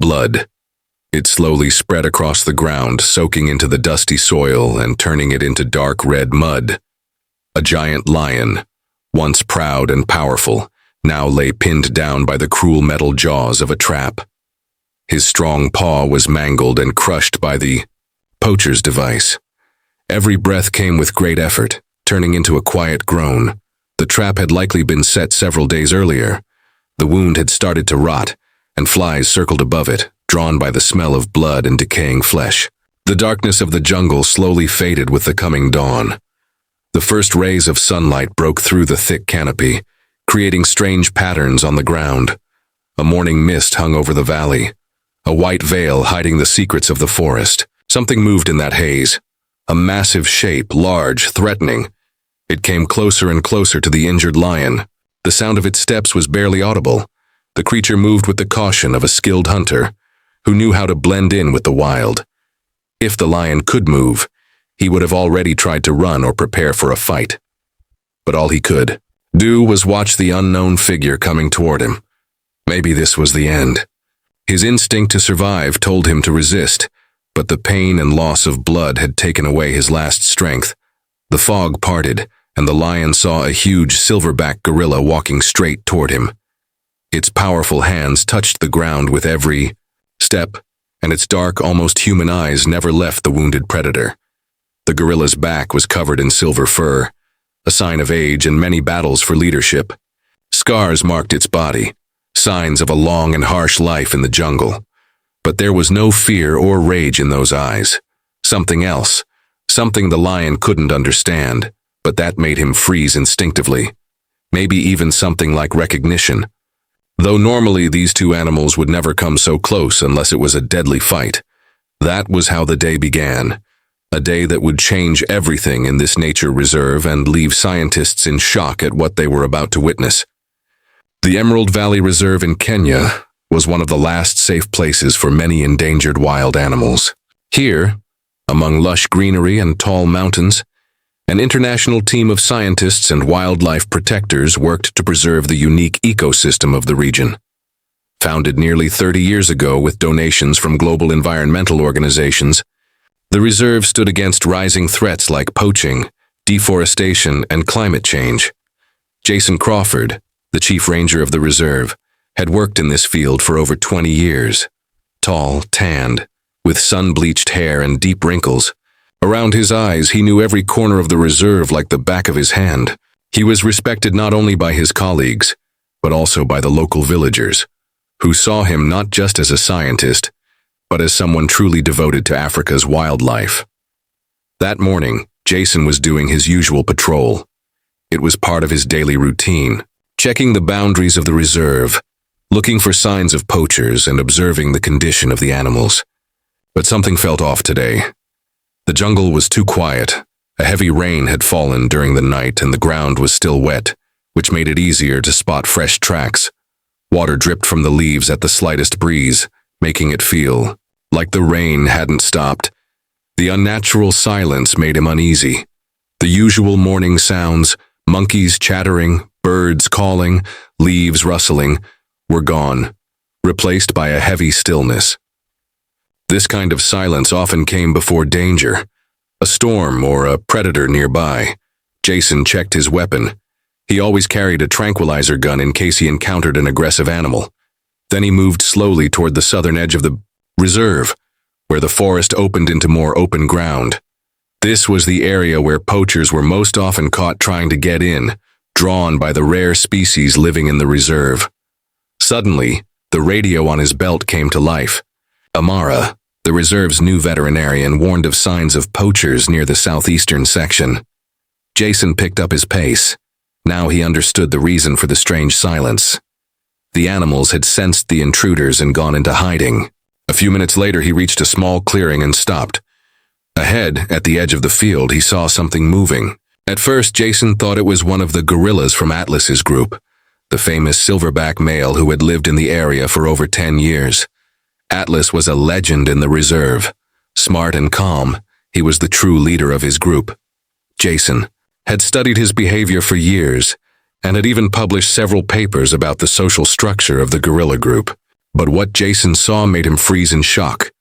Blood. It slowly spread across the ground, soaking into the dusty soil and turning it into dark red mud. A giant lion, once proud and powerful, now lay pinned down by the cruel metal jaws of a trap. His strong paw was mangled and crushed by the poacher's device. Every breath came with great effort, turning into a quiet groan. The trap had likely been set several days earlier. The wound had started to rot, and flies circled above it, drawn by the smell of blood and decaying flesh. The darkness of the jungle slowly faded with the coming dawn. The first rays of sunlight broke through the thick canopy, creating strange patterns on the ground. A morning mist hung over the valley, a white veil hiding the secrets of the forest. Something moved in that haze, a massive shape, large, threatening. It came closer and closer to the injured lion. The sound of its steps was barely audible. The creature moved with the caution of a skilled hunter, who knew how to blend in with the wild. If the lion could move, he would have already tried to run or prepare for a fight. But all he could do was watch the unknown figure coming toward him. Maybe this was the end. His instinct to survive told him to resist, but the pain and loss of blood had taken away his last strength. The fog parted, and the lion saw a huge silverback gorilla walking straight toward him. Its powerful hands touched the ground with every step, and its dark, almost human eyes never left the wounded predator. The gorilla's back was covered in silver fur, a sign of age and many battles for leadership. Scars marked its body, signs of a long and harsh life in the jungle. But there was no fear or rage in those eyes. Something else, something the lion couldn't understand, but that made him freeze instinctively. Maybe even something like recognition. Though normally these two animals would never come so close unless it was a deadly fight. That was how the day began. A day that would change everything in this nature reserve and leave scientists in shock at what they were about to witness. The Emerald Valley Reserve in Kenya was one of the last safe places for many endangered wild animals. Here, among lush greenery and tall mountains, an international team of scientists and wildlife protectors worked to preserve the unique ecosystem of the region. Founded nearly 30 years ago with donations from global environmental organizations, the reserve stood against rising threats like poaching, deforestation, and climate change. Jason Crawford, the chief ranger of the reserve, had worked in this field for over 20 years. Tall, tanned, with sun-bleached hair and deep wrinkles. Around his eyes, he knew every corner of the reserve like the back of his hand. He was respected not only by his colleagues, but also by the local villagers, who saw him not just as a scientist, but as someone truly devoted to Africa's wildlife. That morning, Jason was doing his usual patrol. It was part of his daily routine, checking the boundaries of the reserve, looking for signs of poachers and observing the condition of the animals. But something felt off today. The jungle was too quiet. A heavy rain had fallen during the night and the ground was still wet, which made it easier to spot fresh tracks. Water dripped from the leaves at the slightest breeze, making it feel like the rain hadn't stopped. The unnatural silence made him uneasy. The usual morning sounds, monkeys chattering, birds calling, leaves rustling, were gone, replaced by a heavy stillness. This kind of silence often came before danger, a storm or a predator nearby. Jason checked his weapon. He always carried a tranquilizer gun in case he encountered an aggressive animal. Then he moved slowly toward the southern edge of the reserve, where the forest opened into more open ground. This was the area where poachers were most often caught trying to get in, drawn by the rare species living in the reserve. Suddenly, the radio on his belt came to life. Amara, the reserve's new veterinarian, warned of signs of poachers near the southeastern section. Jason picked up his pace. Now he understood the reason for the strange silence. The animals had sensed the intruders and gone into hiding. A few minutes later, he reached a small clearing and stopped. Ahead, at the edge of the field, he saw something moving. At first, Jason thought it was one of the gorillas from Atlas's group, the famous silverback male who had lived in the area for over 10 years. Atlas was a legend in the reserve. Smart and calm, he was the true leader of his group. Jason had studied his behavior for years and had even published several papers about the social structure of the gorilla group. But what Jason saw made him freeze in shock.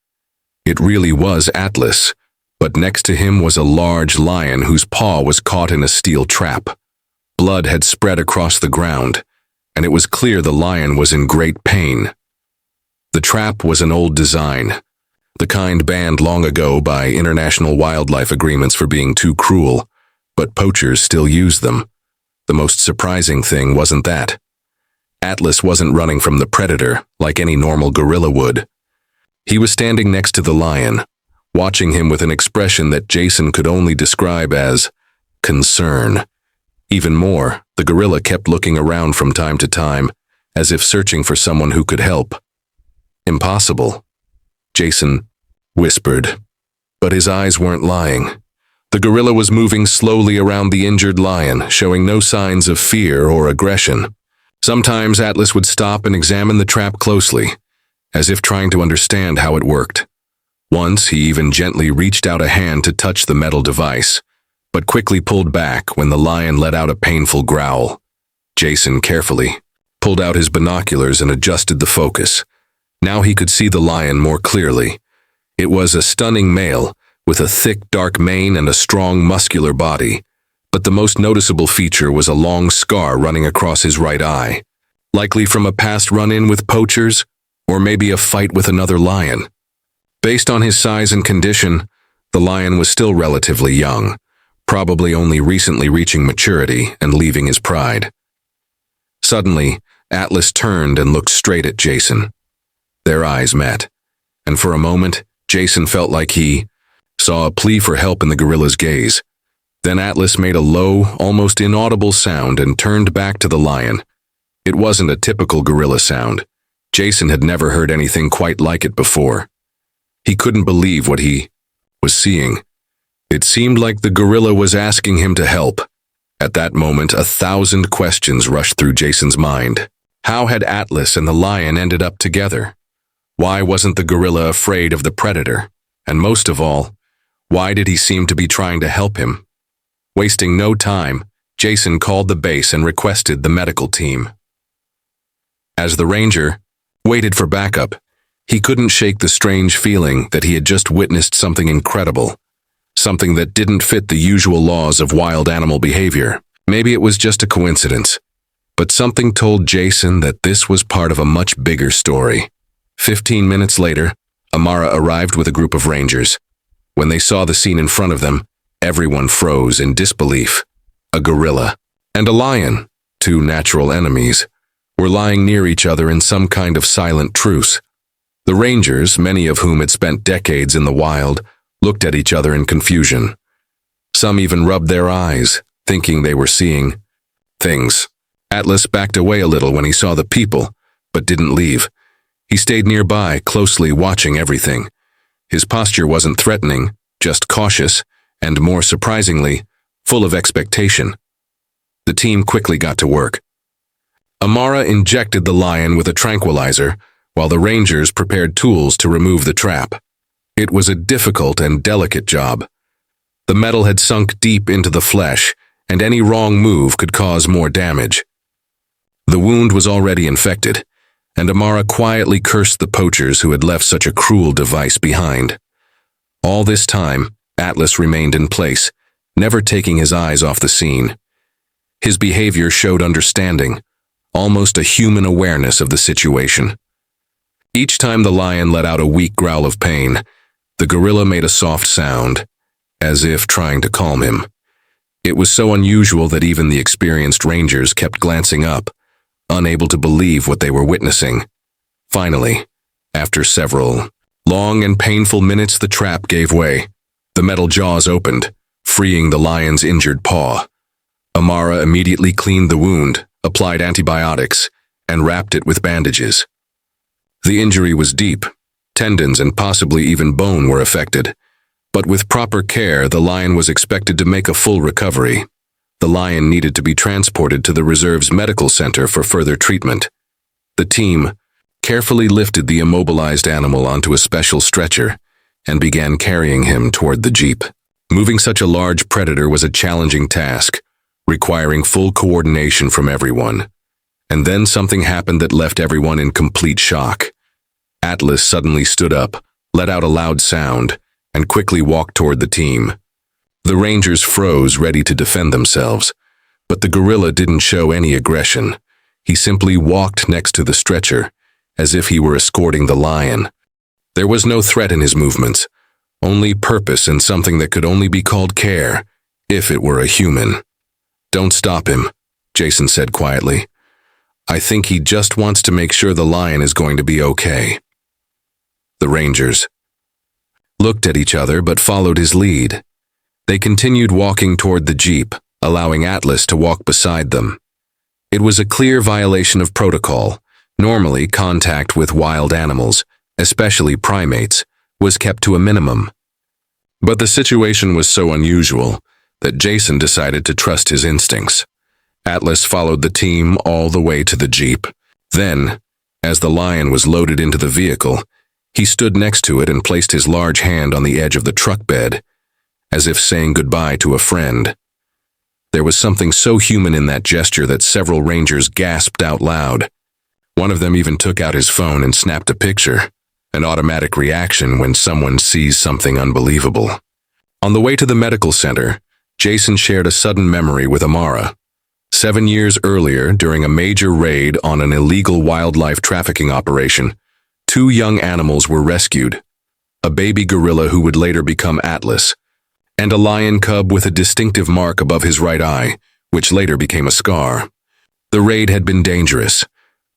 It really was Atlas, but next to him was a large lion whose paw was caught in a steel trap. Blood had spread across the ground, and it was clear the lion was in great pain. The trap was an old design, the kind banned long ago by international wildlife agreements for being too cruel, but poachers still use them. The most surprising thing wasn't that. Atlas wasn't running from the predator like any normal gorilla would. He was standing next to the lion, watching him with an expression that Jason could only describe as concern. Even more, the gorilla kept looking around from time to time, as if searching for someone who could help. Impossible, Jason whispered. But his eyes weren't lying. The gorilla was moving slowly around the injured lion, showing no signs of fear or aggression. Sometimes Atlas would stop and examine the trap closely, as if trying to understand how it worked. Once, he even gently reached out a hand to touch the metal device, but quickly pulled back when the lion let out a painful growl. Jason carefully pulled out his binoculars and adjusted the focus. Now he could see the lion more clearly. It was a stunning male, with a thick, dark mane and a strong, muscular body. But the most noticeable feature was a long scar running across his right eye, likely from a past run-in with poachers, or maybe a fight with another lion. Based on his size and condition, the lion was still relatively young, probably only recently reaching maturity and leaving his pride. Suddenly, Atlas turned and looked straight at Jason. Their eyes met, and for a moment, Jason felt like he saw a plea for help in the gorilla's gaze. Then Atlas made a low, almost inaudible sound and turned back to the lion. It wasn't a typical gorilla sound. Jason had never heard anything quite like it before. He couldn't believe what he was seeing. It seemed like the gorilla was asking him to help. At that moment, 1,000 questions rushed through Jason's mind. How had Atlas and the lion ended up together? Why wasn't the gorilla afraid of the predator? And most of all, why did he seem to be trying to help him? Wasting no time, Jason called the base and requested the medical team. As the ranger waited for backup, he couldn't shake the strange feeling that he had just witnessed something incredible, something that didn't fit the usual laws of wild animal behavior. Maybe it was just a coincidence, but something told Jason that this was part of a much bigger story. 15 minutes later, Amara arrived with a group of rangers. When they saw the scene in front of them, everyone froze in disbelief. A gorilla and a lion, two natural enemies, were lying near each other in some kind of silent truce. The rangers, many of whom had spent decades in the wild, looked at each other in confusion. Some even rubbed their eyes, thinking they were seeing things. Atlas backed away a little when he saw the people, but didn't leave. He stayed nearby, closely watching everything. His posture wasn't threatening, just cautious, and more surprisingly, full of expectation. The team quickly got to work. Amara injected the lion with a tranquilizer, while the rangers prepared tools to remove the trap. It was a difficult and delicate job. The metal had sunk deep into the flesh, and any wrong move could cause more damage. The wound was already infected, and Amara quietly cursed the poachers who had left such a cruel device behind. All this time, Atlas remained in place, never taking his eyes off the scene. His behavior showed understanding, almost a human awareness of the situation. Each time the lion let out a weak growl of pain, the gorilla made a soft sound, as if trying to calm him. It was so unusual that even the experienced rangers kept glancing up, unable to believe what they were witnessing. Finally, after several long and painful minutes, the trap gave way. The metal jaws opened, freeing the lion's injured paw. Amara immediately cleaned the wound, applied antibiotics, and wrapped it with bandages. The injury was deep. Tendons and possibly even bone were affected. But with proper care, the lion was expected to make a full recovery. The lion needed to be transported to the reserve's medical center for further treatment. The team carefully lifted the immobilized animal onto a special stretcher and began carrying him toward the jeep. Moving such a large predator was a challenging task, requiring full coordination from everyone. And then something happened that left everyone in complete shock. Atlas suddenly stood up, let out a loud sound, and quickly walked toward the team. The Rangers froze, ready to defend themselves, but the gorilla didn't show any aggression. He simply walked next to the stretcher, as if he were escorting the lion. There was no threat in his movements, only purpose and something that could only be called care, if it were a human. "Don't stop him," Jason said quietly. "I think he just wants to make sure the lion is going to be okay." The Rangers looked at each other but followed his lead. They continued walking toward the jeep, allowing Atlas to walk beside them. It was a clear violation of protocol. Normally, contact with wild animals, especially primates, was kept to a minimum. But the situation was so unusual that Jason decided to trust his instincts. Atlas followed the team all the way to the jeep. Then, as the lion was loaded into the vehicle, he stood next to it and placed his large hand on the edge of the truck bed, as if saying goodbye to a friend. There was something so human in that gesture that several Rangers gasped out loud. One of them even took out his phone and snapped a picture, an automatic reaction when someone sees something unbelievable. On the way to the medical center, Jason shared a sudden memory with Amara. 7 years earlier, during a major raid on an illegal wildlife trafficking operation, 2 young animals were rescued: a baby gorilla who would later become Atlas, and a lion cub with a distinctive mark above his right eye, which later became a scar. The raid had been dangerous.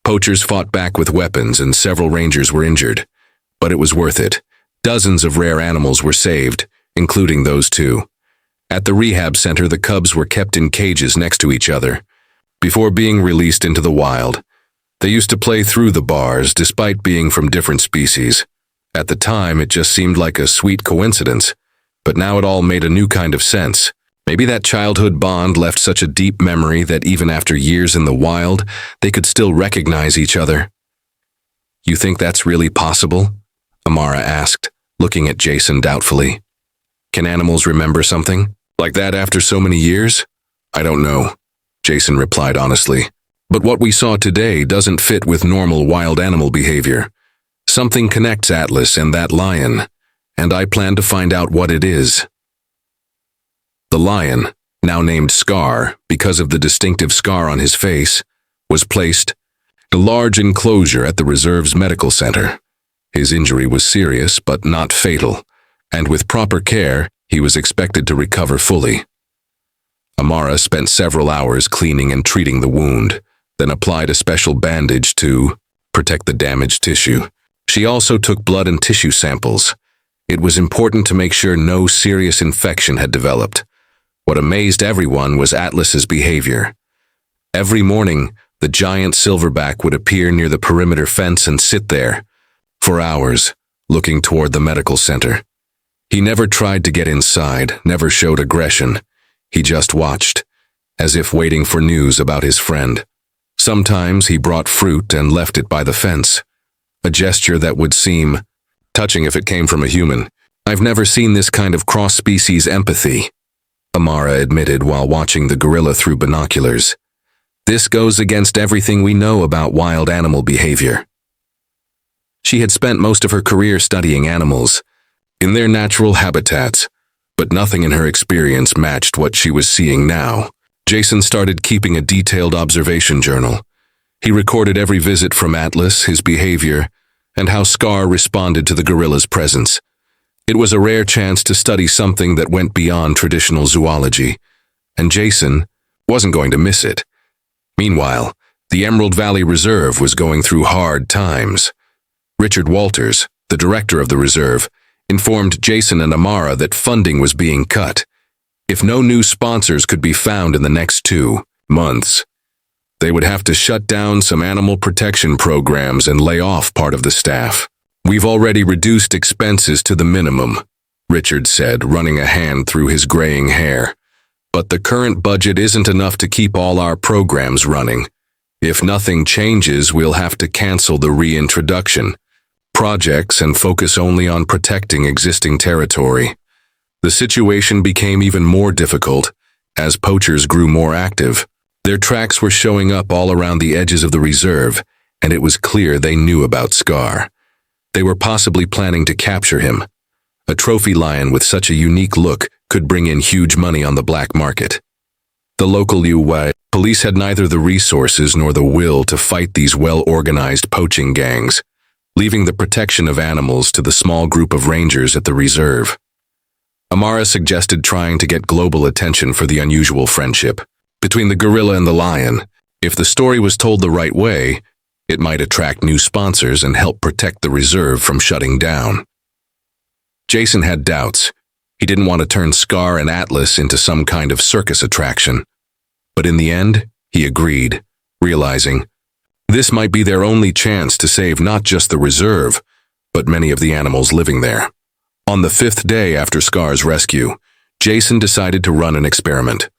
Poachers fought back with weapons and several Rangers were injured. But it was worth it. Dozens of rare animals were saved, including those 2. At the rehab center, the cubs were kept in cages next to each other. Before being released into the wild, they used to play through the bars despite being from different species. At the time, it just seemed like a sweet coincidence, but now it all made a new kind of sense. Maybe that childhood bond left such a deep memory that even after years in the wild, they could still recognize each other. "You think that's really possible?" Amara asked, looking at Jason doubtfully. "Can animals remember something like that after so many years?" "I don't know," Jason replied honestly. "But what we saw today doesn't fit with normal wild animal behavior. Something connects Atlas and that lion, and I plan to find out what it is." The lion, now named Scar because of the distinctive scar on his face, was placed in a large enclosure at the reserve's medical center. His injury was serious but not fatal, and with proper care, he was expected to recover fully. Amara spent several hours cleaning and treating the wound, then applied a special bandage to protect the damaged tissue. She also took blood and tissue samples. It was important to make sure no serious infection had developed. What amazed everyone was Atlas's behavior. Every morning, the giant silverback would appear near the perimeter fence and sit there for hours, looking toward the medical center. He never tried to get inside, never showed aggression. He just watched, as if waiting for news about his friend. Sometimes he brought fruit and left it by the fence, a gesture that would seem touching if it came from a human. "I've never seen this kind of cross-species empathy," Amara admitted while watching the gorilla through binoculars. "This goes against everything we know about wild animal behavior." She had spent most of her career studying animals in their natural habitats, but nothing in her experience matched what she was seeing now. Jason started keeping a detailed observation journal. He recorded every visit from Atlas, his behavior, and how Scar responded to the gorilla's presence. It was a rare chance to study something that went beyond traditional zoology, and Jason wasn't going to miss it. Meanwhile, the Emerald Valley Reserve was going through hard times. Richard Walters, the director of the reserve, informed Jason and Amara that funding was being cut. If no new sponsors could be found in the next 2 months, they would have to shut down some animal protection programs and lay off part of the staff. "We've already reduced expenses to the minimum," Richard said, running a hand through his graying hair. "But the current budget isn't enough to keep all our programs running. If nothing changes, we'll have to cancel the reintroduction projects and focus only on protecting existing territory." The situation became even more difficult as poachers grew more active. Their tracks were showing up all around the edges of the reserve, and it was clear they knew about Scar. They were possibly planning to capture him. A trophy lion with such a unique look could bring in huge money on the black market. The local UY police had neither the resources nor the will to fight these well-organized poaching gangs, leaving the protection of animals to the small group of rangers at the reserve. Amara suggested trying to get global attention for the unusual friendship between the gorilla and the lion. If the story was told the right way, it might attract new sponsors and help protect the reserve from shutting down. Jason had doubts. He didn't want to turn Scar and Atlas into some kind of circus attraction. But in the end, he agreed, realizing this might be their only chance to save not just the reserve, but many of the animals living there. On the 5th day after Scar's rescue, Jason decided to run an experiment.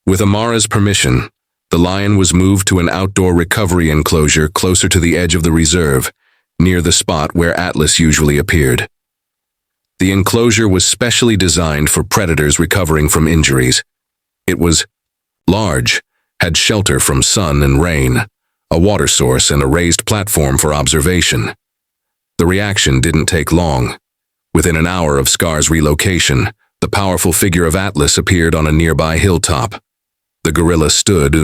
With Amara's permission, the lion was moved to an outdoor recovery enclosure closer to the edge of the reserve, near the spot where Atlas usually appeared. The enclosure was specially designed for predators recovering from injuries. It was large, had shelter from sun and rain, a water source and a raised platform for observation. The reaction didn't take long. Within an hour of Scar's relocation, the powerful figure of Atlas appeared on a nearby hilltop. The gorilla stood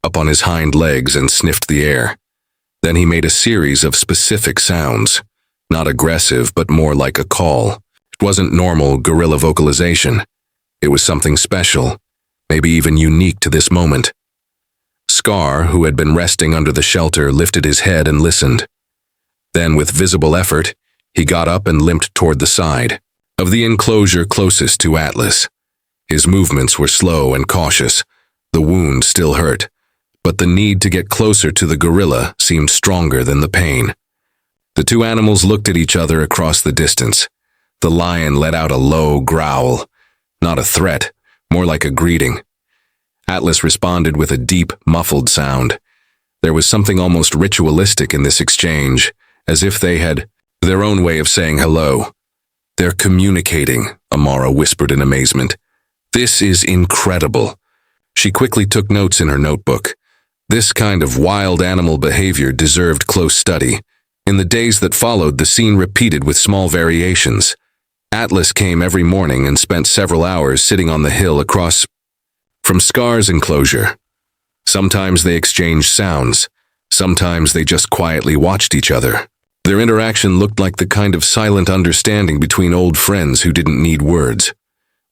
up on his hind legs and sniffed the air. Then he made a series of specific sounds, not aggressive but more like a call. It wasn't normal gorilla vocalization. It was something special, maybe even unique to this moment. Scar, who had been resting under the shelter, lifted his head and listened. Then, with visible effort, he got up and limped toward the side of the enclosure closest to Atlas. His movements were slow and cautious. The wound still hurt, but the need to get closer to the gorilla seemed stronger than the pain. The two animals looked at each other across the distance. The lion let out a low growl, not a threat, more like a greeting. Atlas responded with a deep, muffled sound. There was something almost ritualistic in this exchange, as if they had their own way of saying hello. "They're communicating," Amara whispered in amazement. "This is incredible." She quickly took notes in her notebook. This kind of wild animal behavior deserved close study. In the days that followed, the scene repeated with small variations. Atlas came every morning and spent several hours sitting on the hill across from Scar's enclosure. Sometimes they exchanged sounds. Sometimes they just quietly watched each other. Their interaction looked like the kind of silent understanding between old friends who didn't need words.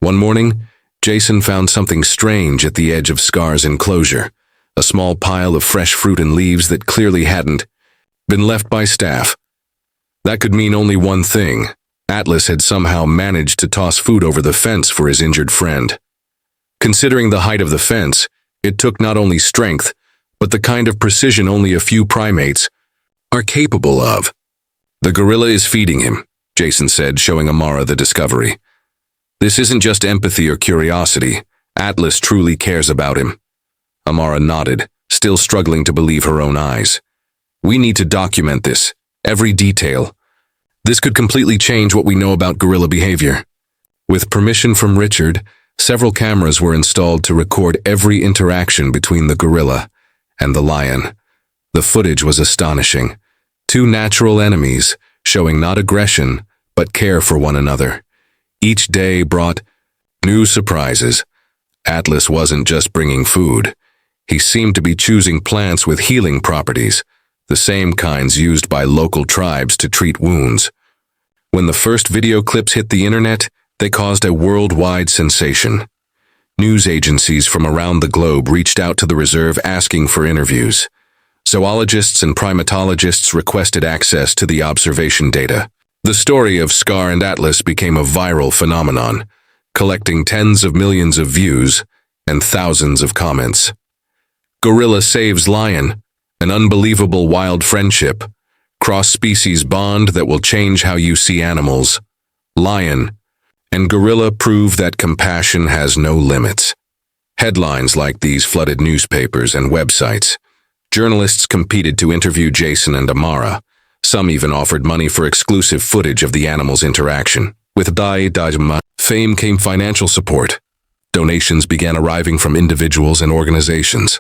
One morning, Jason found something strange at the edge of Scar's enclosure, a small pile of fresh fruit and leaves that clearly hadn't been left by staff. That could mean only one thing. Atlas had somehow managed to toss food over the fence for his injured friend. Considering the height of the fence, it took not only strength, but the kind of precision only a few primates are capable of. "The gorilla is feeding him," Jason said, showing Amara the discovery. "This isn't just empathy or curiosity. Atlas truly cares about him." Amara nodded, still struggling to believe her own eyes. "We need to document this, every detail. This could completely change what we know about gorilla behavior." With permission from Richard, several cameras were installed to record every interaction between the gorilla and the lion. The footage was astonishing. Two natural enemies, showing not aggression, but care for one another. Each day brought new surprises. Atlas wasn't just bringing food. He seemed to be choosing plants with healing properties, the same kinds used by local tribes to treat wounds. When the first video clips hit the internet, they caused a worldwide sensation. News agencies from around the globe reached out to the reserve asking for interviews. Zoologists and primatologists requested access to the observation data. The story of Scar and Atlas became a viral phenomenon, collecting tens of millions of views and thousands of comments. Gorilla saves lion, an unbelievable wild friendship, cross-species bond that will change how you see animals. Lion and gorilla prove that compassion has no limits. Headlines like these flooded newspapers and websites. Journalists competed to interview Jason and Amara. Some even offered money for exclusive footage of the animals' interaction. With fame came financial support. Donations began arriving from individuals and organizations.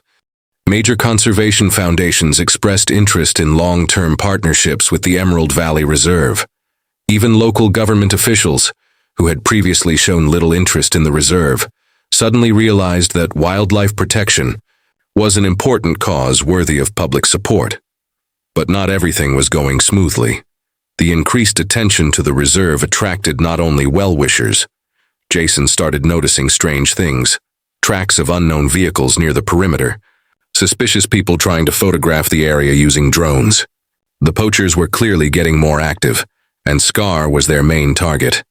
Major conservation foundations expressed interest in long-term partnerships with the Emerald Valley Reserve. Even local government officials, who had previously shown little interest in the reserve, suddenly realized that wildlife protection was an important cause worthy of public support. But not everything was going smoothly. The increased attention to the reserve attracted not only well-wishers. Jason started noticing strange things: tracks of unknown vehicles near the perimeter, suspicious people trying to photograph the area using drones. The poachers were clearly getting more active, and Scar was their main target.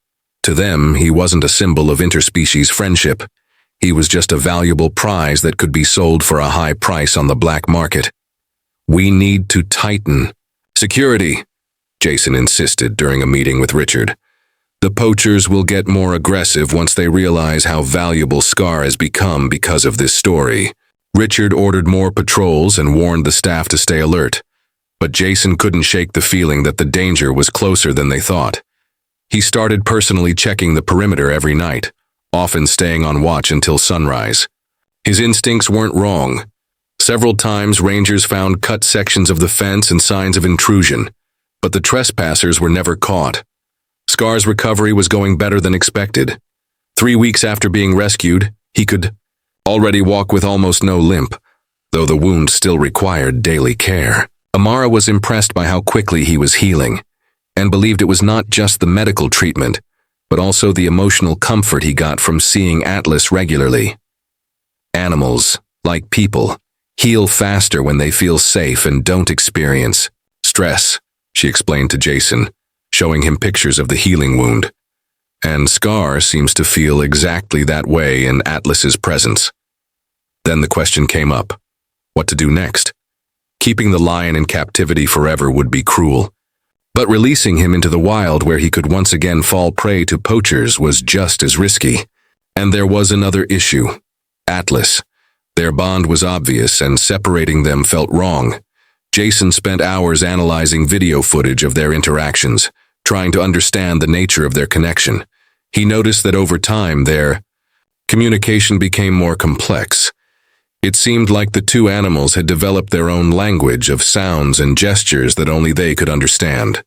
To them, he wasn't a symbol of interspecies friendship. He was just a valuable prize that could be sold for a high price on the black market. "We need to tighten security," Jason insisted during a meeting with Richard. "The poachers will get more aggressive once they realize how valuable Scar has become because of this story." Richard ordered more patrols and warned the staff to stay alert, but Jason couldn't shake the feeling that the danger was closer than they thought. He started personally checking the perimeter every night, often staying on watch until sunrise. His instincts weren't wrong. Several times, rangers found cut sections of the fence and signs of intrusion, but the trespassers were never caught. Scar's recovery was going better than expected. 3 weeks after being rescued, he could already walk with almost no limp, though the wound still required daily care. Amara was impressed by how quickly he was healing, and believed it was not just the medical treatment, but also the emotional comfort he got from seeing Atlas regularly. Animals, like people, heal faster when they feel safe and don't experience stress, she explained to Jason, showing him pictures of the healing wound. And Scar seems to feel exactly that way in Atlas's presence. Then the question came up: what to do next? Keeping the lion in captivity forever would be cruel, but releasing him into the wild where he could once again fall prey to poachers was just as risky. And there was another issue: Atlas. Their bond was obvious, and separating them felt wrong. Jason spent hours analyzing video footage of their interactions, trying to understand the nature of their connection. He noticed that over time, their communication became more complex. It seemed like the two animals had developed their own language of sounds and gestures that only they could understand.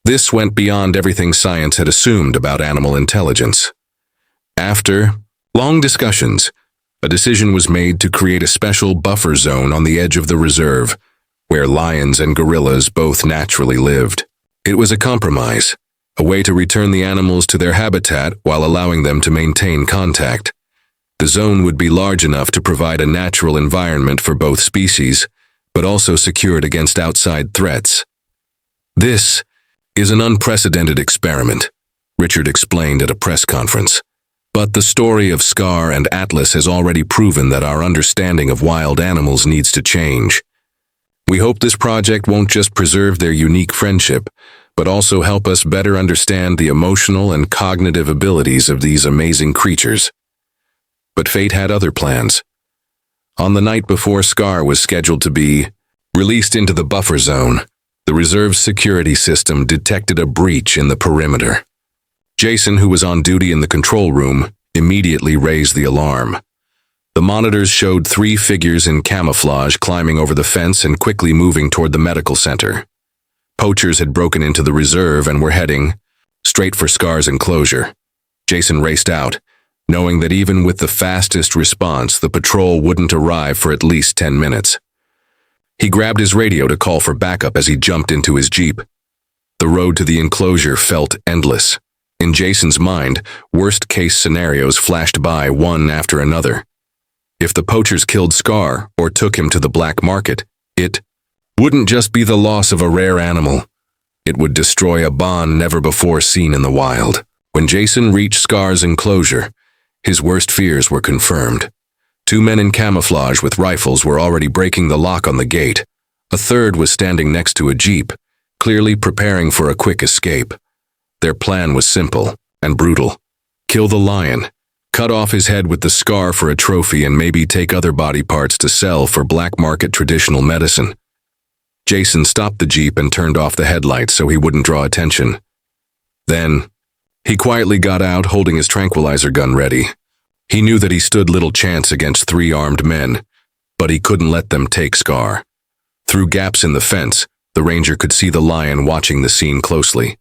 This went beyond everything science had assumed about animal intelligence. After long discussions, a decision was made to create a special buffer zone on the edge of the reserve, where lions and gorillas both naturally lived. It was a compromise, a way to return the animals to their habitat while allowing them to maintain contact. The zone would be large enough to provide a natural environment for both species, but also secured against outside threats. "This is an unprecedented experiment," Richard explained at a press conference. "But the story of Scar and Atlas has already proven that our understanding of wild animals needs to change. We hope this project won't just preserve their unique friendship, but also help us better understand the emotional and cognitive abilities of these amazing creatures." But fate had other plans. On the night before Scar was scheduled to be released into the buffer zone, the reserve's security system detected a breach in the perimeter. Jason, who was on duty in the control room, immediately raised the alarm. The monitors showed 3 figures in camouflage climbing over the fence and quickly moving toward the medical center. Poachers had broken into the reserve and were heading straight for Scar's enclosure. Jason raced out, knowing that even with the fastest response, the patrol wouldn't arrive for at least 10 minutes. He grabbed his radio to call for backup as he jumped into his Jeep. The road to the enclosure felt endless. In Jason's mind, worst-case scenarios flashed by one after another. If the poachers killed Scar or took him to the black market, it wouldn't just be the loss of a rare animal. It would destroy a bond never before seen in the wild. When Jason reached Scar's enclosure, his worst fears were confirmed. 2 men in camouflage with rifles were already breaking the lock on the gate. A third was standing next to a Jeep, clearly preparing for a quick escape. Their plan was simple and brutal: kill the lion, cut off his head with the scar for a trophy, and maybe take other body parts to sell for black market traditional medicine. Jason stopped the Jeep and turned off the headlights so he wouldn't draw attention. Then, he quietly got out, holding his tranquilizer gun ready. He knew that he stood little chance against 3 armed men, but he couldn't let them take Scar. Through gaps in the fence, the ranger could see the lion watching the scene closely.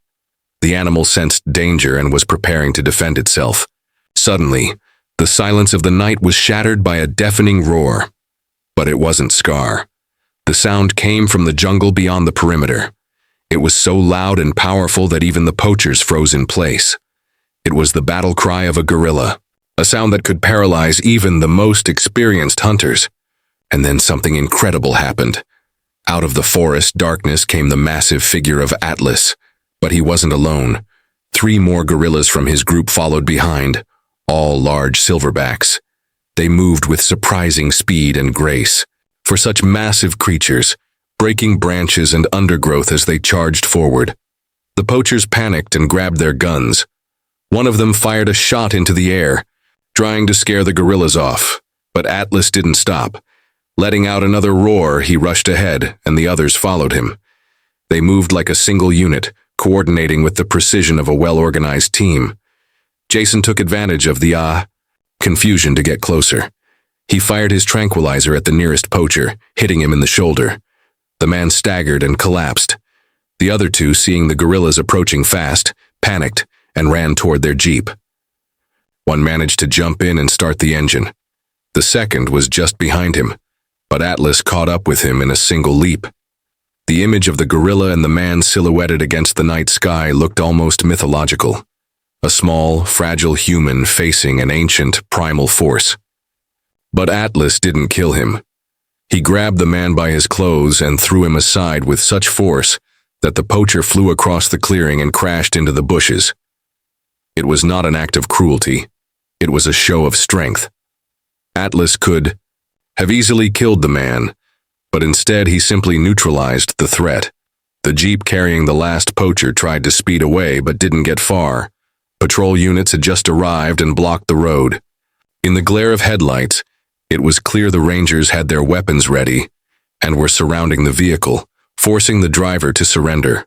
The animal sensed danger and was preparing to defend itself. Suddenly, the silence of the night was shattered by a deafening roar. But it wasn't Scar. The sound came from the jungle beyond the perimeter. It was so loud and powerful that even the poachers froze in place. It was the battle cry of a gorilla, a sound that could paralyze even the most experienced hunters. And then something incredible happened. Out of the forest darkness came the massive figure of Atlas. But he wasn't alone. 3 more gorillas from his group followed behind, all large silverbacks. They moved with surprising speed and grace. For such massive creatures, breaking branches and undergrowth as they charged forward. The poachers panicked and grabbed their guns. One of them fired a shot into the air, trying to scare the gorillas off, but Atlas didn't stop. Letting out another roar, he rushed ahead, and the others followed him. They moved like a single unit, coordinating with the precision of a well-organized team. Jason took advantage of the confusion to get closer. He fired his tranquilizer at the nearest poacher, hitting him in the shoulder. The man staggered and collapsed. The other 2, seeing the gorillas approaching fast, panicked and ran toward their jeep. One managed to jump in and start the engine. The second was just behind him, but Atlas caught up with him in a single leap. The image of the gorilla and the man silhouetted against the night sky looked almost mythological. A small, fragile human facing an ancient, primal force. But Atlas didn't kill him. He grabbed the man by his clothes and threw him aside with such force that the poacher flew across the clearing and crashed into the bushes. It was not an act of cruelty. It was a show of strength. Atlas could have easily killed the man, but instead he simply neutralized the threat. The jeep carrying the last poacher tried to speed away but didn't get far. Patrol units had just arrived and blocked the road. In the glare of headlights, it was clear the Rangers had their weapons ready and were surrounding the vehicle, forcing the driver to surrender.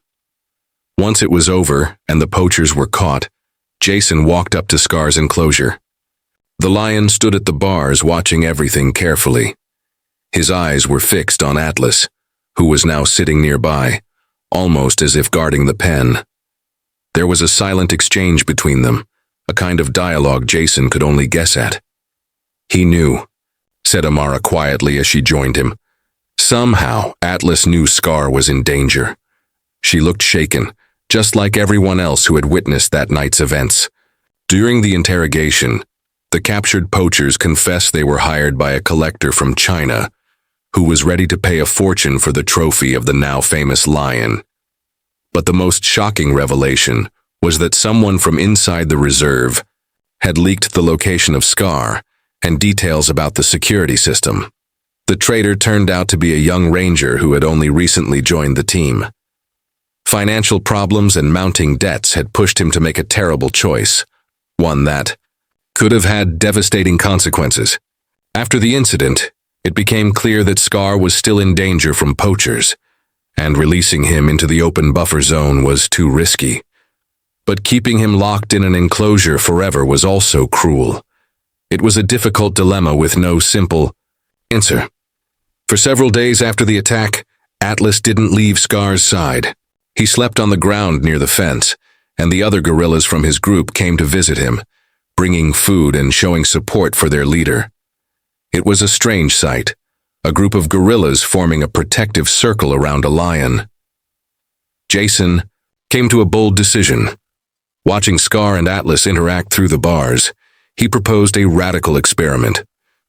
Once it was over and the poachers were caught, Jason walked up to Scar's enclosure. The lion stood at the bars watching everything carefully. His eyes were fixed on Atlas, who was now sitting nearby, almost as if guarding the pen. There was a silent exchange between them, a kind of dialogue Jason could only guess at. "He knew," said Amara quietly as she joined him. Somehow, Atlas knew Scar was in danger. She looked shaken, just like everyone else who had witnessed that night's events. During the interrogation, the captured poachers confessed they were hired by a collector from China, who was ready to pay a fortune for the trophy of the now famous lion. But the most shocking revelation was that someone from inside the reserve had leaked the location of Scar and details about the security system. The traitor turned out to be a young ranger who had only recently joined the team. Financial problems and mounting debts had pushed him to make a terrible choice, one that could have had devastating consequences. After the incident, it became clear that Scar was still in danger from poachers, and releasing him into the open buffer zone was too risky. But keeping him locked in an enclosure forever was also cruel. It was a difficult dilemma with no simple answer. For several days after the attack, Atlas didn't leave Scar's side. He slept on the ground near the fence, and the other gorillas from his group came to visit him, bringing food and showing support for their leader. It was a strange sight, a group of gorillas forming a protective circle around a lion. Jason came to a bold decision. Watching Scar and Atlas interact through the bars, he proposed a radical experiment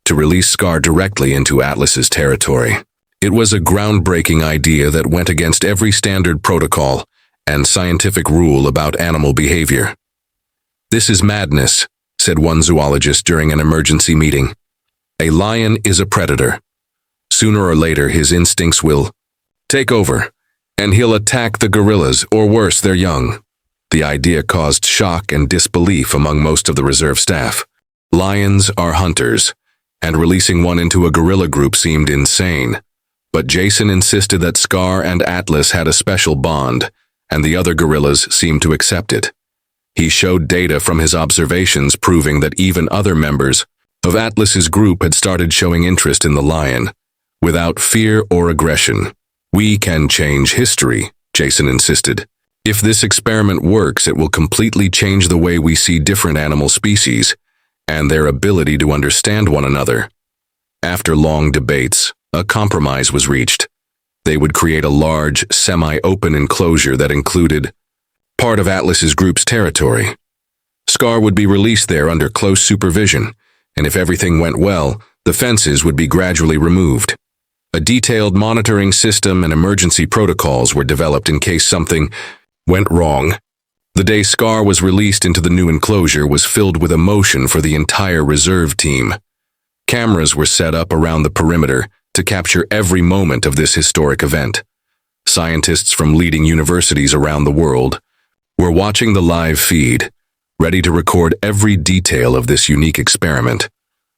to release Scar directly into Atlas's territory. It was a groundbreaking idea that went against every standard protocol and scientific rule about animal behavior. "This is madness," said one zoologist during an emergency meeting. "A lion is a predator. Sooner or later, his instincts will take over, and he'll attack the gorillas, or worse, their young." The idea caused shock and disbelief among most of the reserve staff. Lions are hunters, and releasing one into a gorilla group seemed insane. But Jason insisted that Scar and Atlas had a special bond, and the other gorillas seemed to accept it. He showed data from his observations proving that even other members of Atlas's group had started showing interest in the lion, without fear or aggression. "We can change history," Jason insisted. "If this experiment works, it will completely change the way we see different animal species and their ability to understand one another." After long debates, a compromise was reached. They would create a large, semi-open enclosure that included part of Atlas's group's territory. Scar would be released there under close supervision, and if everything went well, the fences would be gradually removed. A detailed monitoring system and emergency protocols were developed in case something went wrong. The day Scar was released into the new enclosure was filled with emotion for the entire reserve team. Cameras were set up around the perimeter to capture every moment of this historic event. Scientists from leading universities around the world were watching the live feed, ready to record every detail of this unique experiment.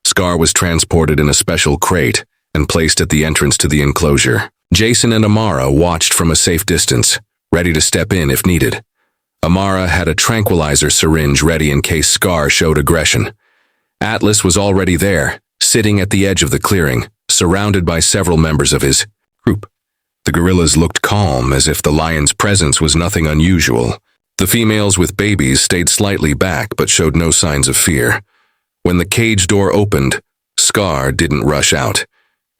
Scar was transported in a special crate and placed at the entrance to the enclosure. Jason and Amara watched from a safe distance, ready to step in if needed. Amara had a tranquilizer syringe ready in case Scar showed aggression. Atlas was already there, sitting at the edge of the clearing, surrounded by several members of his group. The gorillas looked calm, as if the lion's presence was nothing unusual. The females with babies stayed slightly back but showed no signs of fear. When the cage door opened, Scar didn't rush out.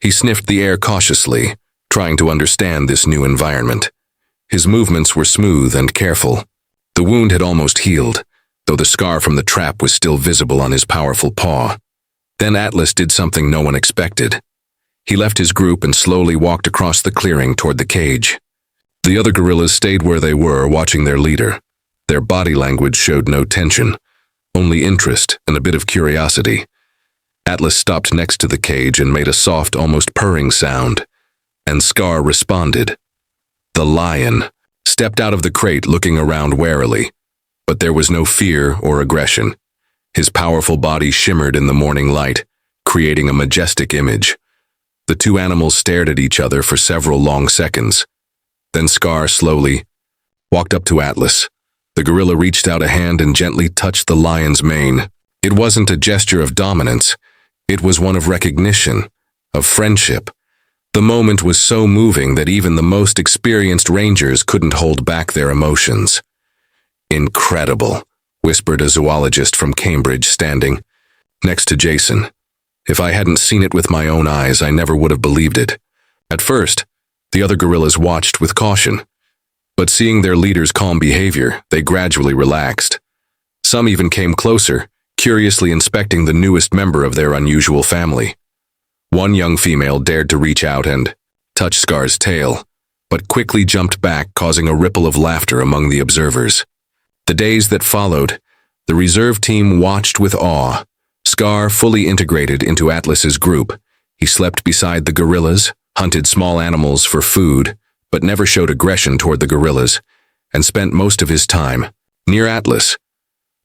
He sniffed the air cautiously, trying to understand this new environment. His movements were smooth and careful. The wound had almost healed, though the scar from the trap was still visible on his powerful paw. Then Atlas did something no one expected. He left his group and slowly walked across the clearing toward the cage. The other gorillas stayed where they were, watching their leader. Their body language showed no tension, only interest and a bit of curiosity. Atlas stopped next to the cage and made a soft, almost purring sound, and Scar responded. The lion stepped out of the crate, looking around warily, but there was no fear or aggression. His powerful body shimmered in the morning light, creating a majestic image. The two animals stared at each other for several long seconds. Then Scar slowly walked up to Atlas. The gorilla reached out a hand and gently touched the lion's mane. It wasn't a gesture of dominance. It was one of recognition, of friendship. The moment was so moving that even the most experienced rangers couldn't hold back their emotions. "Incredible," whispered a zoologist from Cambridge, standing next to Jason. "If I hadn't seen it with my own eyes, I never would have believed it." At first, the other gorillas watched with caution, but seeing their leader's calm behavior, they gradually relaxed. Some even came closer, curiously inspecting the newest member of their unusual family. One young female dared to reach out and touch Scar's tail, but quickly jumped back, causing a ripple of laughter among the observers. The days that followed, the reserve team watched with awe. Scar fully integrated into Atlas's group. He slept beside the gorillas, hunted small animals for food, but never showed aggression toward the gorillas, and spent most of his time near Atlas.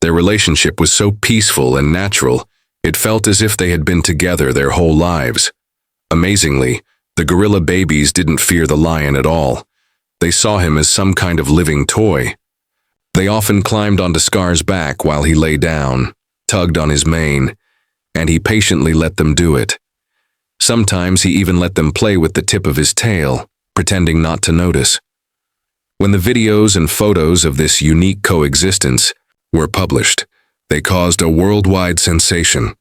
Their relationship was so peaceful and natural, it felt as if they had been together their whole lives. Amazingly, the gorilla babies didn't fear the lion at all. They saw him as some kind of living toy. They often climbed onto Scar's back while he lay down, tugged on his mane, and he patiently let them do it. Sometimes he even let them play with the tip of his tail, pretending not to notice. When the videos and photos of this unique coexistence were published, they caused a worldwide sensation,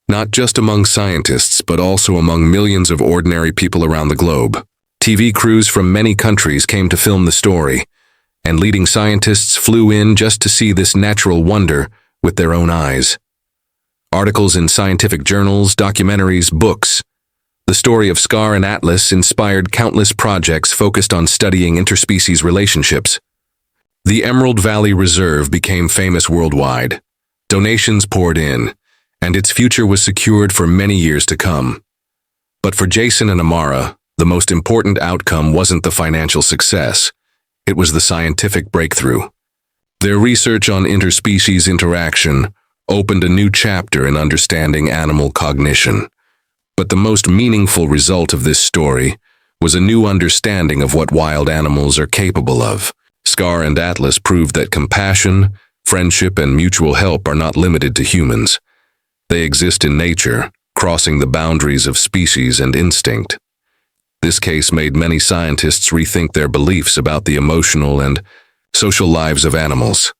not just among scientists, but also among millions of ordinary people around the globe. TV crews from many countries came to film the story, and leading scientists flew in just to see this natural wonder with their own eyes. Articles in scientific journals, documentaries, books. The story of Scar and Atlas inspired countless projects focused on studying interspecies relationships. The Emerald Valley Reserve became famous worldwide. Donations poured in, and its future was secured for many years to come. But for Jason and Amara, the most important outcome wasn't the financial success. It was the scientific breakthrough. Their research on interspecies interaction opened a new chapter in understanding animal cognition. But the most meaningful result of this story was a new understanding of what wild animals are capable of. Scar and Atlas proved that compassion, friendship, and mutual help are not limited to humans. They exist in nature, crossing the boundaries of species and instinct. This case made many scientists rethink their beliefs about the emotional and social lives of animals.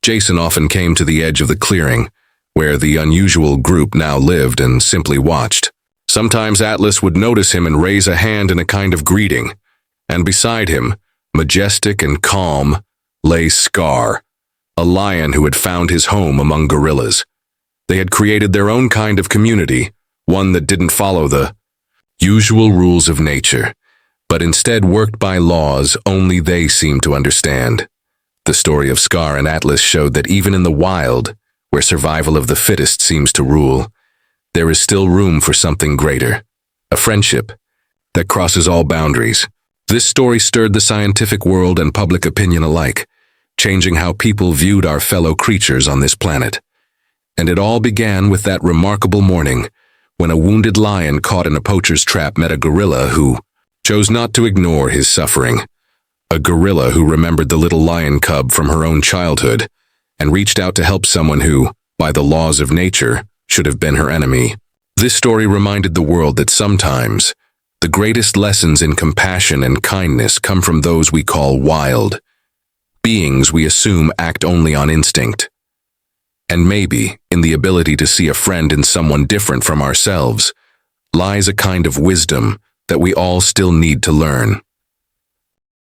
Jason often came to the edge of the clearing, where the unusual group now lived, and simply watched. Sometimes Atlas would notice him and raise a hand in a kind of greeting, and beside him, majestic and calm, lay Scar, a lion who had found his home among gorillas. They had created their own kind of community, one that didn't follow the usual rules of nature, but instead worked by laws only they seemed to understand. The story of Scar and Atlas showed that even in the wild, where survival of the fittest seems to rule, there is still room for something greater, a friendship that crosses all boundaries. This story stirred the scientific world and public opinion alike, changing how people viewed our fellow creatures on this planet. And it all began with that remarkable morning when a wounded lion caught in a poacher's trap met a gorilla who chose not to ignore his suffering. A gorilla who remembered the little lion cub from her own childhood and reached out to help someone who, by the laws of nature, should have been her enemy. This story reminded the world that sometimes the greatest lessons in compassion and kindness come from those we call wild, beings we assume act only on instinct. And maybe, in the ability to see a friend in someone different from ourselves, lies a kind of wisdom that we all still need to learn.